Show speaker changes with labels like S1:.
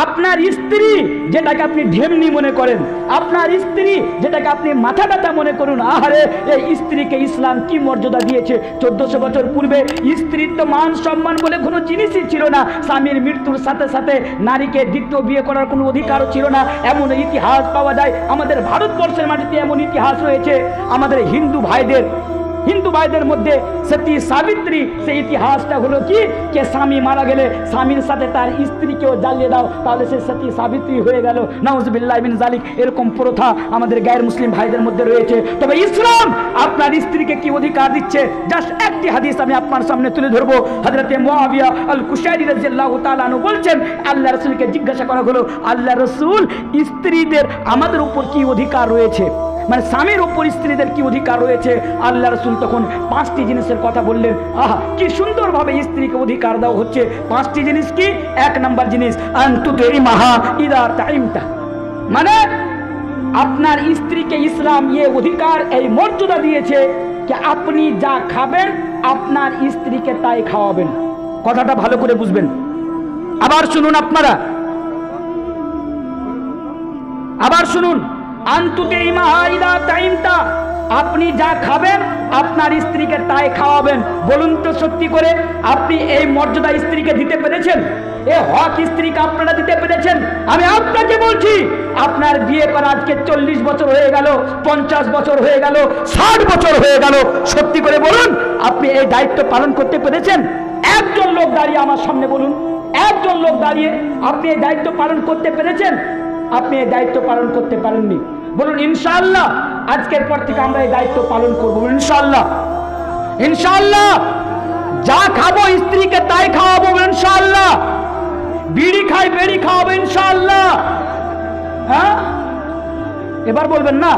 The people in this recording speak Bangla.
S1: আপনার স্ত্রী যেটাকে আপনি ঢেমনি মনে করেন, আপনার স্ত্রী যেটাকে আপনি মাথা ব্যথা মনে করুন, আহারে এই স্ত্রীকে ইসলাম কি মর্যাদা দিয়েছে। 1400 বছর পূর্বে স্ত্রীর তো মান সম্মান বলে কোনো জিনিসই ছিল না। স্বামীর মৃত্যুর সাথে সাথে নারীকে দ্বিতীয় বিয়ে করার কোনো অধিকারও ছিল না। এমন ইতিহাস পাওয়া যায় আমাদের ভারতবর্ষের মাটিতে, এমন ইতিহাস রয়েছে আমাদের হিন্দু ভাইদের মধ্যে সতী সাবিত্রী। সেই ইতিহাসটা হলো কি, কে স্বামী মারা গেলে স্বামীর সাথে তার স্ত্রীকেও জ্বালিয়ে দাও, তাহলে সে সতী সাবিত্রী হয়ে গেল। নাউজুবিল্লাহি মিন যালিক। এরকম প্রথা আমাদের গায়ের মুসলিম ভাইদের মধ্যে রয়েছে। তবে ইসলাম আপনার স্ত্রীকে কি অধিকার দিচ্ছে, জাস্ট একটি হাদিস আমি আপনার সামনে তুলে ধরবো। হযরতে মুআবিয়া আল কুশাইরি রাদিয়াল্লাহু তাআলা আনহু বলছেন, আল্লাহ রাসূলকে জিজ্ঞাসা করা হলো, আল্লাহ রাসূল, স্ত্রীদের আমাদের উপর কি অধিকার রয়েছে, মানে স্বামীর উপর স্ত্রীদের কি অধিকার রয়েছে? আল্লাহ রাসূল তখন 5টি জিনিসের কথা বললেন। আহা, কি সুন্দরভাবে স্ত্রীকে অধিকার দেওয়া হচ্ছে। 5টি জিনিস কি? 1 নাম্বার জিনিস, আনতুতিমাহা ইদা তাইমতা, মানে আপনার স্ত্রীকে ইসলাম অধিকার, এই মর্যাদা দিয়েছে যে আপনি যা খাবেন আপনার স্ত্রীকে তাই খাওয়াবেন। কথাটা ভালো করে বুঝবেন। আবার শুনুন আপনারা, আবার শুনুন, আপনি যা খাবেন আপনার স্ত্রীকে তাই খাওয়াবেন। বলুন তো সত্যি করে আপনি এই মর্যাদা স্ত্রীকে দিতে পেরেছেন? এ হক স্ত্রীকে আপনারা দিতে পেরেছেন? আমি আপনাকে বলছি, আপনার বিয়ে করা আজকে 40 বছর হয়ে গেল, 50 বছর হয়ে গেল, 60 বছর হয়ে গেল, সত্যি করে বলুন আপনি এই দায়িত্ব পালন করতে পেরেছেন? একজন লোক দাঁড়িয়ে আমার সামনে বলুন, একজন লোক দাঁড়িয়ে আপনি এই দায়িত্ব পালন করতে পেরেছেন? আপনি এই দায়িত্ব পালন করতে পারেননি। বলুন ইনশাআল্লাহ আজকের পর থেকে আমরা এই দায়িত্ব পালন করবো। ইনশাআল্লাহ, ইনশাআল্লাহ যা খাবো স্ত্রীকে তাই খাওয়াবো। ইনশাআল্লাহ বিড়ি খাই বেড়ি খাওয়াবো। ইনশাআল্লাহ। হ্যাঁ, এবার বলবেন না